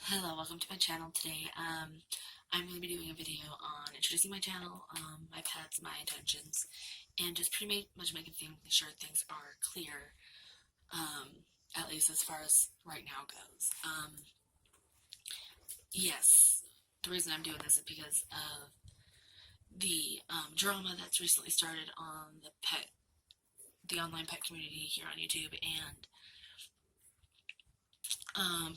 Hello, welcome to my channel today. I'm going to be doing a video on introducing my channel, my pets, my intentions, and just pretty much making sure things are clear, at least as far as right now goes. Yes, the reason I'm doing this is because of the drama that's recently started on the online pet community here on YouTube, and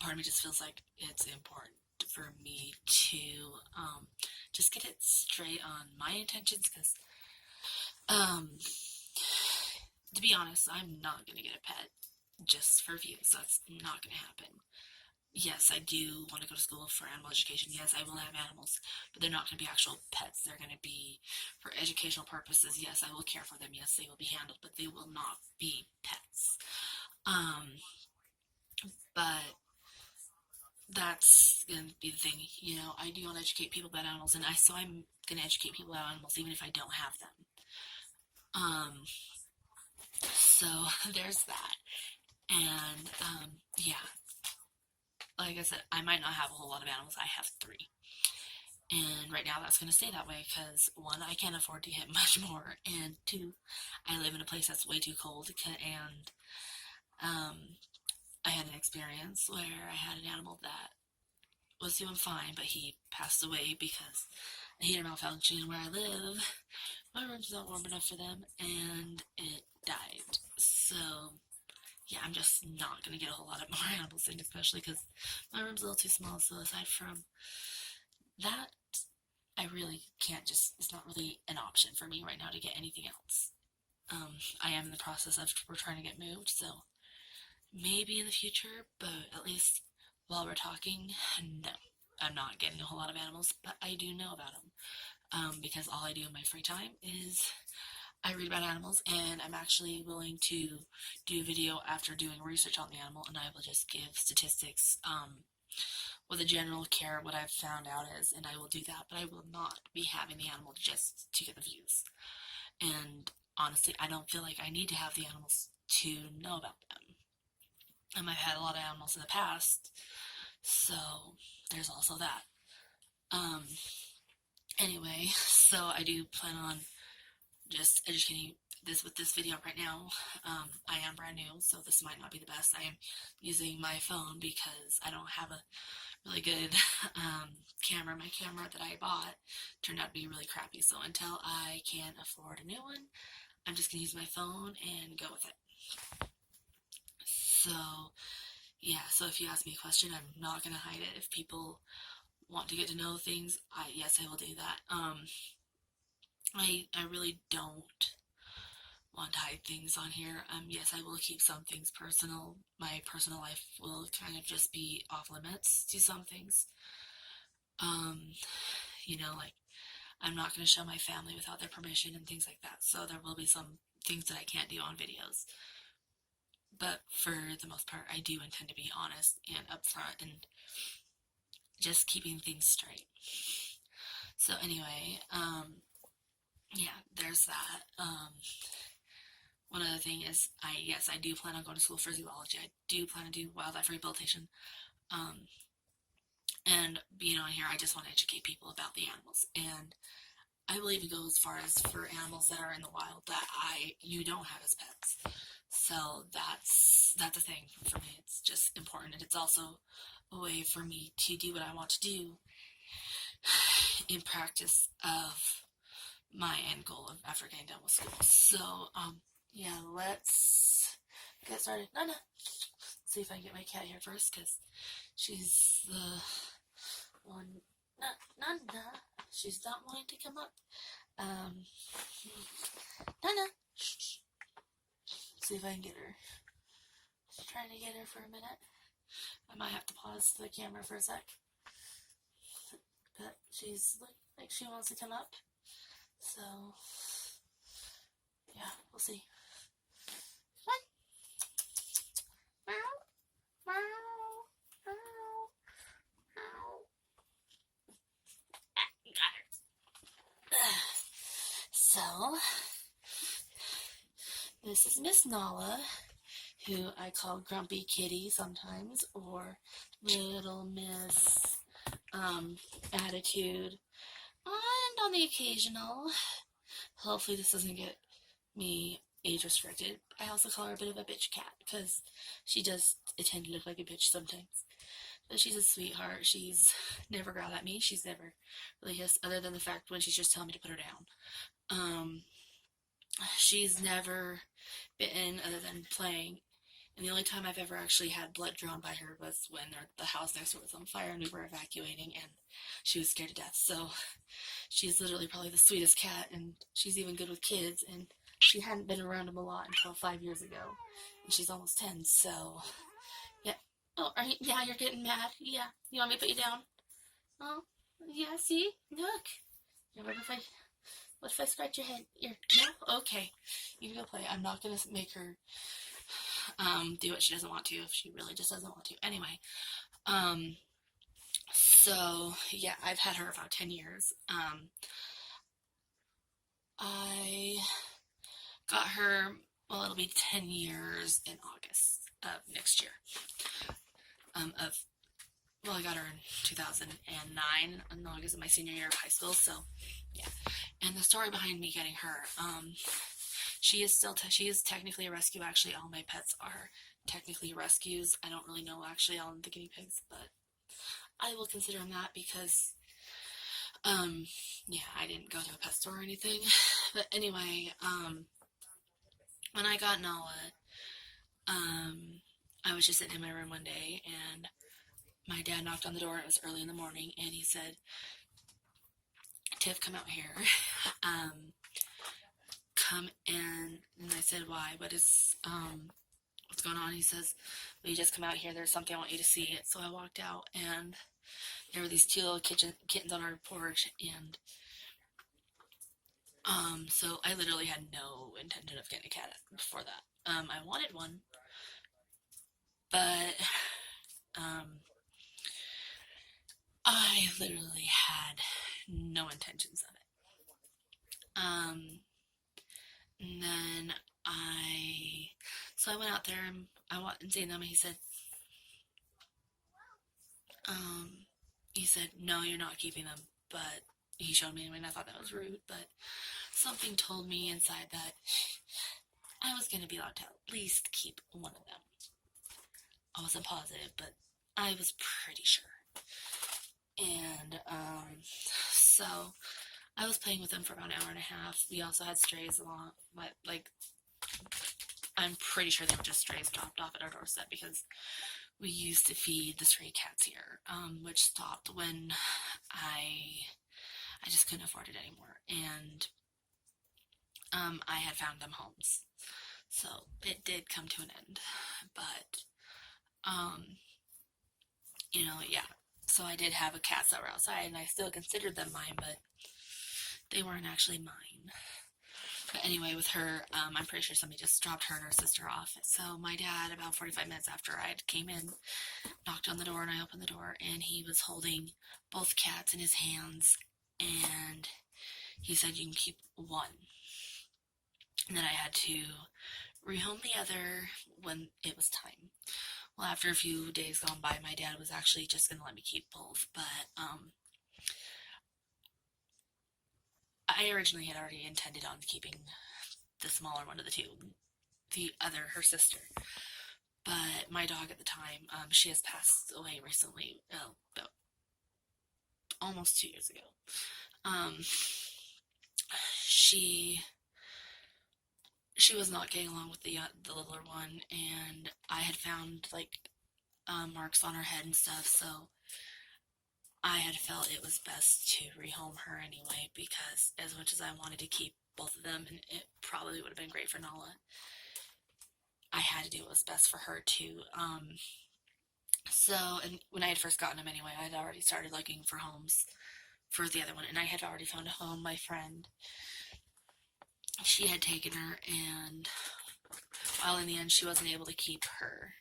part of me just feels like it's important for me to just get it straight on my intentions because, um, to be honest, I'm not going to get a pet just for views. That's not going to happen. Yes, I do want to go to school for animal education. Yes, I will have animals, but they're not going to be actual pets. They're going to be for educational purposes. Yes, I will care for them. Yes, they will be handled, but they will not be pets. Um, but that's gonna be the thing, I do want to educate people about animals, and I'm gonna educate people about animals even if I don't have them. So there's that. And yeah, like I said, I might not have a whole lot of animals. I have 3. And right now that's gonna stay that way because 1, I can't afford to get much more, and 2, I live in a place that's way too cold, and I had an experience where I had an animal that was doing fine, but he passed away because a heater malfunction where I live. My room's not warm enough for them, and it died. So, yeah, I'm just not going to get a whole lot of more animals in, especially because my room's a little too small. So, aside from that, I really can't it's not really an option for me right now to get anything else. I am in the process of, we're trying to get moved, so maybe in the future, but at least while we're talking, no. I'm not getting a whole lot of animals, but I do know about them. Because all I do in my free time is I read about animals, and I'm actually willing to do a video after doing research on the animal, and I will just give statistics, what the general care, what I've found out is, and I will do that, but I will not be having the animal just to get the views. And honestly, I don't feel like I need to have the animals to know about them. I've had a lot of animals in the past, so there's also that. Um, anyway, so I do plan on just educating with this video right now. I am brand new, so this might not be the best. I am using my phone because I don't have a really good camera. My camera that I bought turned out to be really crappy, so until I can afford a new one, I'm just going to use my phone and go with it. So, yeah, so if you ask me a question, I'm not going to hide it. If people want to get to know things, yes, I will do that. I really don't want to hide things on here. Yes, I will keep some things personal. My personal life will kind of just be off limits to some things. Like, I'm not going to show my family without their permission and things like that. So there will be some things that I can't do on videos. But for the most part, I do intend to be honest and upfront and just keeping things straight. So anyway, yeah, there's that. One other thing is, I do plan on going to school for zoology. I do plan to do wildlife rehabilitation. And being on here, I just want to educate people about the animals. And I will even go as far as for animals that are in the wild that you don't have as pets. So that's a thing for me. It's just important, and it's also a way for me to do what I want to do in practice of my end goal after getting done with school. So, yeah, let's get started. Nana, see if I can get my cat here first, because she's the one. Nana, she's not wanting to come up. Nana, shh. See if I can get her. Just trying to get her for a minute. I might have to pause the camera for a sec. But she's like she wants to come up. So, yeah, we'll see. What? Meow, meow, meow, meow. Ah, you got her. So, this is Miss Nala, who I call Grumpy Kitty sometimes, or Little Miss attitude, and on the occasional. Hopefully this doesn't get me age restricted. I also call her a bit of a bitch cat because she does tend to look like a bitch sometimes. But she's a sweetheart. She's never growled at me. She's never really hissed, other than the fact when she's just telling me to put her down. Um, she's never bitten other than playing. And the only time I've ever actually had blood drawn by her was when the house next door was on fire and we were evacuating, and she was scared to death. So she's literally probably the sweetest cat, and she's even good with kids. And she hadn't been around them a lot until 5 years ago, and she's almost 10. So yeah. Oh, yeah, you're getting mad. Yeah, you want me to put you down? Oh, yeah. See, look. Yeah, what if I scratch your head? No, okay. You can go play. I'm not gonna make her do what she doesn't want to if she really just doesn't want to. Anyway, so yeah, I've had her about 10 years. I got her, well, it'll be 10 years in August of next year. I got her in 2009, in August of my senior year of high school, so yeah. And the story behind me getting her, she is technically a rescue. Actually, all my pets are technically rescues. I don't really know actually all of the guinea pigs, but I will consider them that because, yeah, I didn't go to a pet store or anything. But anyway, when I got Nala, I was just sitting in my room one day, and my dad knocked on the door. It was early in the morning, and he said, "Tiff, come out here." Come in. And I said, "Why? What's going on?" He says, "Will you just come out here? There's something I want you to see." So I walked out, and there were these two little kittens on our porch, and so I literally had no intention of getting a cat before that. I wanted one, but I literally had no intentions of it. And then so I went out there and I went and seen them, and he said, "No, you're not keeping them." But he showed me, and I thought that was rude, but something told me inside that I was going to be allowed to at least keep one of them. I wasn't positive, but I was pretty sure. And, so I was playing with them for about an hour and a half. We also had strays along, like, I'm pretty sure they were just strays dropped off at our doorstep because we used to feed the stray cats here, which stopped when I just couldn't afford it anymore. And I had found them homes. So it did come to an end. But, yeah. So I did have cats that were outside, and I still considered them mine, but they weren't actually mine. But anyway, with her, I'm pretty sure somebody just dropped her and her sister off. So my dad, about 45 minutes after I came in, knocked on the door, and I opened the door, and he was holding both cats in his hands, and he said, "You can keep one." And then I had to rehome the other when it was time. Well, after a few days gone by, my dad was actually just going to let me keep both, but I originally had already intended on keeping the smaller one of the two, the other, her sister. But my dog at the time, she has passed away recently, about almost 2 years ago. She was not getting along with the littler one, and I had found marks on her head and stuff, so I had felt it was best to rehome her anyway, because as much as I wanted to keep both of them, and it probably would have been great for Nala, I had to do what was best for her too. And when I had first gotten them anyway, I had already started looking for homes for the other one, and I had already found a home. My friend, she had taken her, and while in the end she wasn't able to keep her,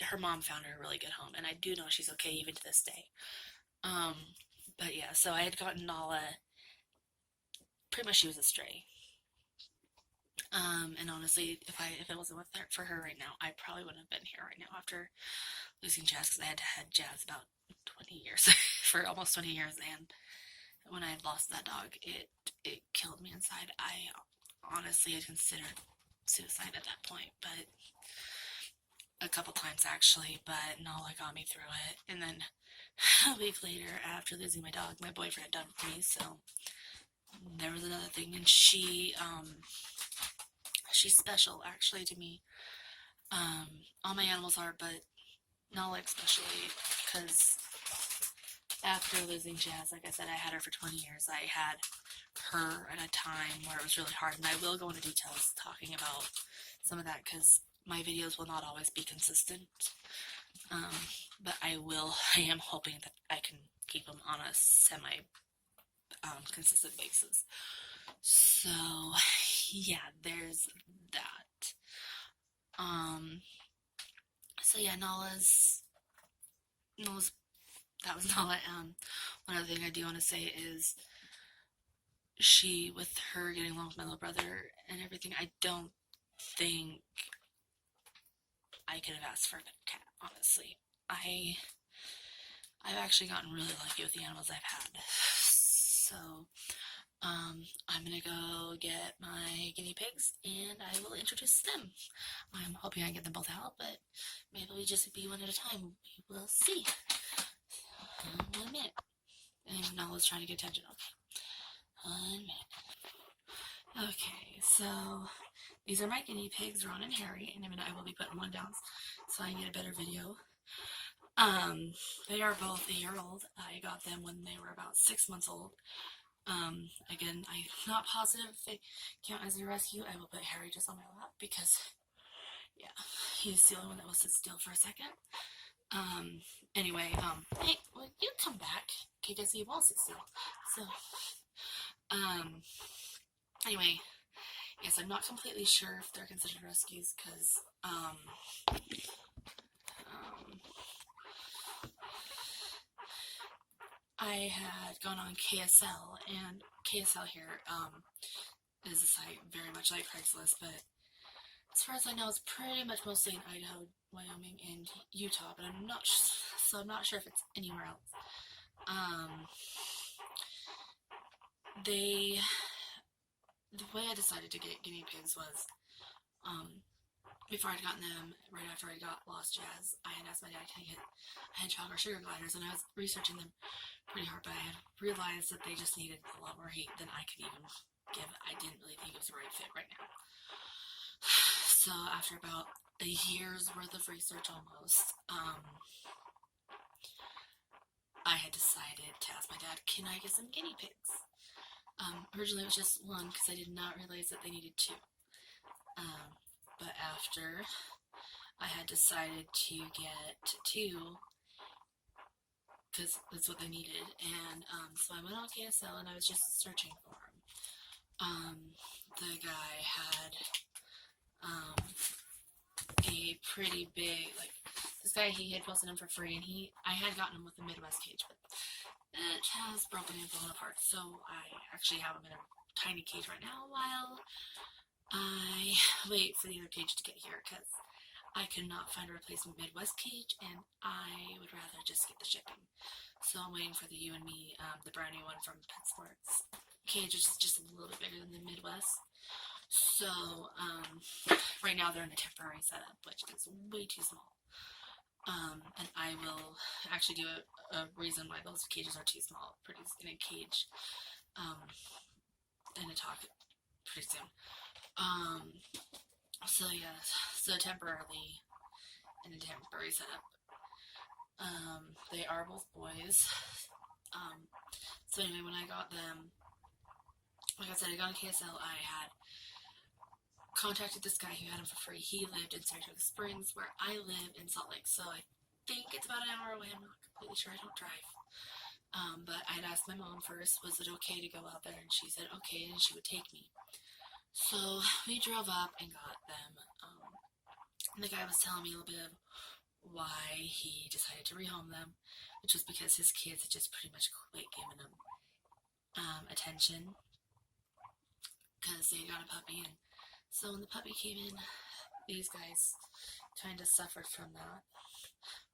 her mom found her a really good home, and I do know she's okay even to this day. But yeah, so I had gotten Nala, pretty much she was a stray. And honestly, if it wasn't for her right now, I probably wouldn't have been here right now after losing Jazz, because I had had Jazz about 20 years for almost 20 years, and when I lost that dog, it killed me inside. I honestly had considered suicide at that point, but a couple times actually, but Nala got me through it. And then a week later, after losing my dog, my boyfriend had done it for me, so there was another thing, and she's special actually to me. All my animals are, but Nala especially, because after losing Jazz, like I said, I had her for 20 years. I had her at a time where it was really hard, and I will go into details talking about some of that, because my videos will not always be consistent, but I am hoping that I can keep them on a semi consistent basis. So yeah, there's that. So yeah, Nala's that was Nala. One other thing I do want to say is, with her getting along with my little brother and everything, I don't think I could have asked for a better cat, honestly. I've actually gotten really lucky with the animals I've had. So, I'm gonna go get my guinea pigs and I will introduce them. I'm hoping I can get them both out, but maybe we just be one at a time. We will see. 1 minute. And Nala's trying to get attention. Okay. 1 minute. Okay, so these are my guinea pigs, Ron and Harry. In a minute I will be putting one down so I can get a better video. They are both a year old. I got them when they were about 6 months old. Again, I'm not positive if they count as a rescue. I will put Harry just on my lap because, yeah, he's the only one that will sit still for a second. Anyway, hey, will you come back? Okay, because he won't sit still. So, anyway, yes, I'm not completely sure if they're considered rescues because, I had gone on KSL, and KSL here, is a site very much like Craigslist, but as far as I know, it's pretty much mostly in Idaho, Wyoming, and Utah, but I'm not sure if it's anywhere else. The way I decided to get guinea pigs was, before I'd gotten them, right after I got lost Jazz, I had asked my dad, can I get hedgehog or sugar gliders, and I was researching them pretty hard, but I had realized that they just needed a lot more heat than I could even give. I didn't really think it was the right fit right now. So after about a year's worth of research almost, I had decided to ask my dad, can I get some guinea pigs? Originally it was just one because I did not realize that they needed two. But after, I had decided to get two because that's what they needed, and so I went on KSL and I was just searching for them. The guy had a pretty big, like, this guy, he had posted them for free, and I had gotten them with the Midwest cage, but it has broken and fallen apart, so I actually have them in a tiny cage right now while I wait for the other cage to get here, because I could not find a replacement Midwest cage, and I would rather just get the shipping. So I'm waiting for the You and Me, the brownie one from PetSports cage, which is just a little bit bigger than the Midwest. So, right now they're in a temporary setup, which is way too small. And I will actually do a reason why those cages are too small, produce in a cage, in a talk pretty soon. So yeah, so temporarily, in a temporary setup. They are both boys. So anyway, when I got them, like I said, I got on KSL, I had contacted this guy who had them for free. He lived in Saratoga Springs, where I live in Salt Lake, so I think it's about an hour away. I'm not completely sure. I don't drive. But I had asked my mom first, was it okay to go out there? And she said okay, and she would take me. So we drove up and got them. And the guy was telling me a little bit of why he decided to rehome them, which was because his kids had just pretty much quit giving him attention, because they got a puppy and So when the puppy came in, these guys kind of suffered from that,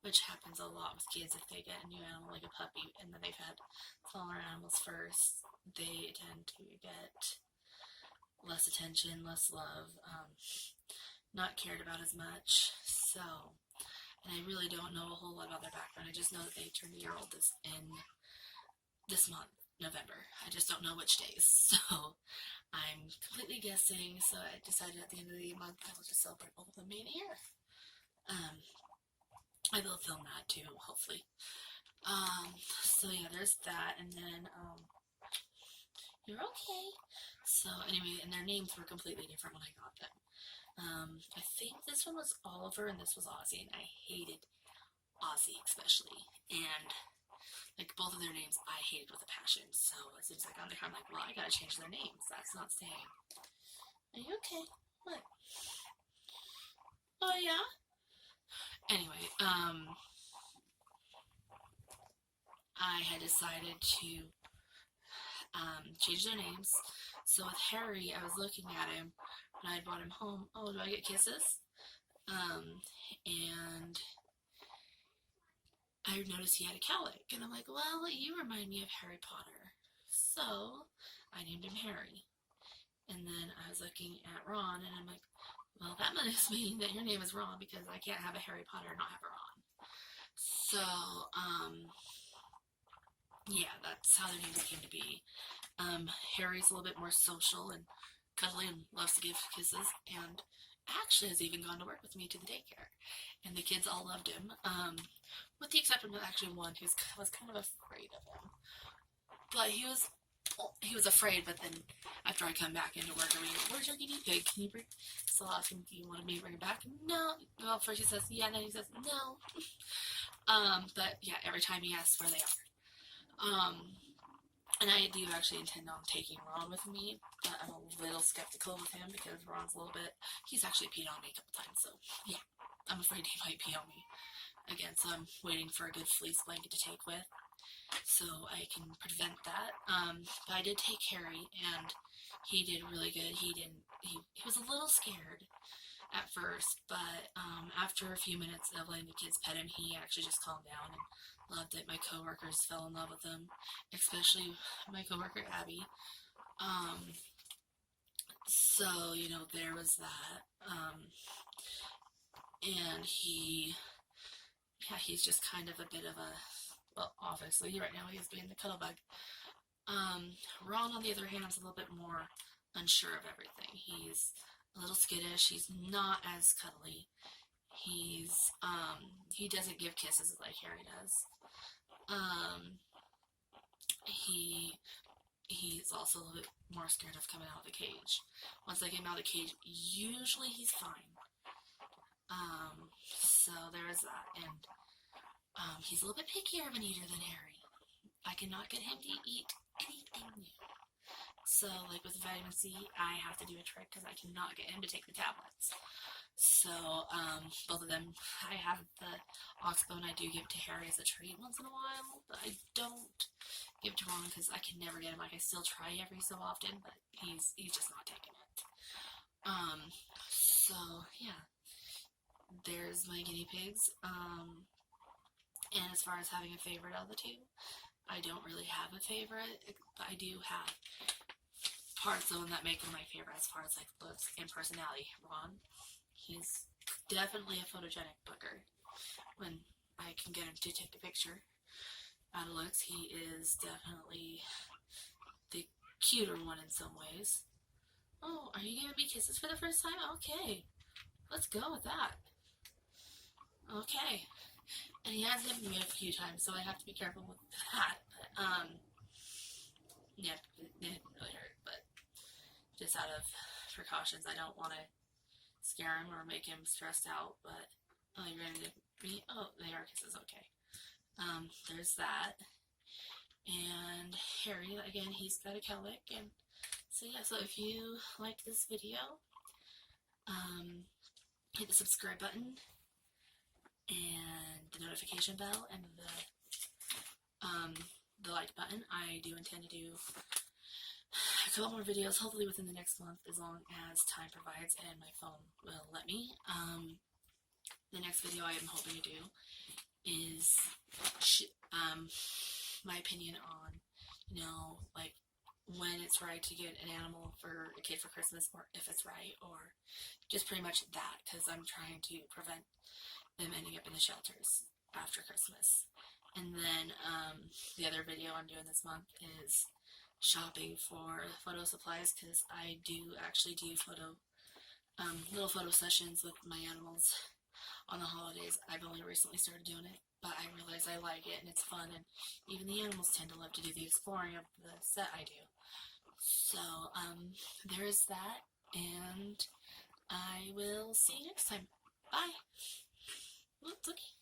which happens a lot with kids if they get a new animal like a puppy and then they've had smaller animals first. They tend to get less attention, less love, not cared about as much. So, and I really don't know a whole lot about their background. I just know that they turned a year old in this month, November. I just don't know which days. So I'm completely guessing. So I decided at the end of the month I will just celebrate both of them being a year. I will film that too, hopefully. So yeah, there's that, and then you're okay. So anyway, and their names were completely different when I got them. I think this one was Oliver and this was Ozzy, and I hated Ozzy especially. And like both of their names I hated with a passion. So as soon as I got there, I'm like, well, I gotta change their names. That's not staying. Are you okay? What? Oh yeah? Anyway, I had decided to change their names. So with Harry, I was looking at him when I brought him home. Oh, do I get kisses? And I noticed he had a cowlick, and I'm like, well, you remind me of Harry Potter. So I named him Harry. And then I was looking at Ron, and I'm like, well, that must mean that your name is Ron because I can't have a Harry Potter and not have a Ron. So, yeah, that's how their names came to be. Harry's a little bit more social and cuddly and loves to give kisses, and actually has even gone to work with me to the daycare. And the kids all loved him, with the exception of actually one who was kind of afraid of him. But he was afraid, but then after I come back into work, I mean, where's your guinea pig? Can you bring? So I asked him, do you want me to bring it back? No. Well, first he says, yeah, and then he says, no. But yeah, every time he asks where they are. And I do actually intend on taking Ron with me, but I'm a little skeptical with him because Ron's a little bit, he's actually peed on me a couple times, so yeah, I'm afraid he might pee on me again, so I'm waiting for a good fleece blanket to take with, so I can prevent that. But I did take Harry, and he did really good. He was a little scared at first, but after a few minutes of letting the kids pet him, he actually just calmed down and loved it. My coworkers fell in love with him, especially my coworker Abby. So you know there was that, and he's just kind of a bit of a, well, obviously right now he's being the cuddle bug. Ron, on the other hand, is a little bit more unsure of everything. He's a little skittish. He's not as cuddly. He doesn't give kisses like Harry does. He's also a little bit more scared of coming out of the cage. Once I get him out of the cage, usually he's fine. So there's that, and he's a little bit pickier of an eater than Harry. I cannot get him to eat anything new. So, like with vitamin C, I have to do a trick because I cannot get him to take the tablets. So, both of them, I have the oxbone. I do give to Harry as a treat once in a while, but I don't give it to Ron because I can never get him. Like, I still try every so often, but he's just not taking it. So, yeah. There's my guinea pigs. And as far as having a favorite of the two, I don't really have a favorite, but I do have parts of them that make them my favorite as far as like looks and personality. Ron, he's definitely a photogenic booger. When I can get him to take a picture out of looks, he is definitely the cuter one in some ways. Oh, are you giving me kisses for the first time? Okay, let's go with that. Okay. And he has nipped me a few times, so I have to be careful with that. But, yeah, it didn't really hurt, but just out of precautions, I don't want to scare him or make him stressed out. But, oh, you're going to nip me? Oh, they are kisses, okay. There's that. And Harry, again, he's got a cowlick. And so, yeah, so if you liked this video, hit the subscribe button and the notification bell and the like button. I do intend to do a couple more videos, hopefully within the next month, as long as time provides and my phone will let me. The next video I am hoping to do is my opinion on, like when it's right to get an animal for a kid for Christmas, or if it's right, or just pretty much that, because I'm trying to prevent them ending up in the shelters after Christmas. And then the other video I'm doing this month is shopping for photo supplies, because I do actually do little photo sessions with my animals on the holidays. I've only recently started doing it, but I realize I like it and it's fun, and even the animals tend to love to do the exploring of the set I do. So, there is that, and I will see you next time. Bye! Look, looky.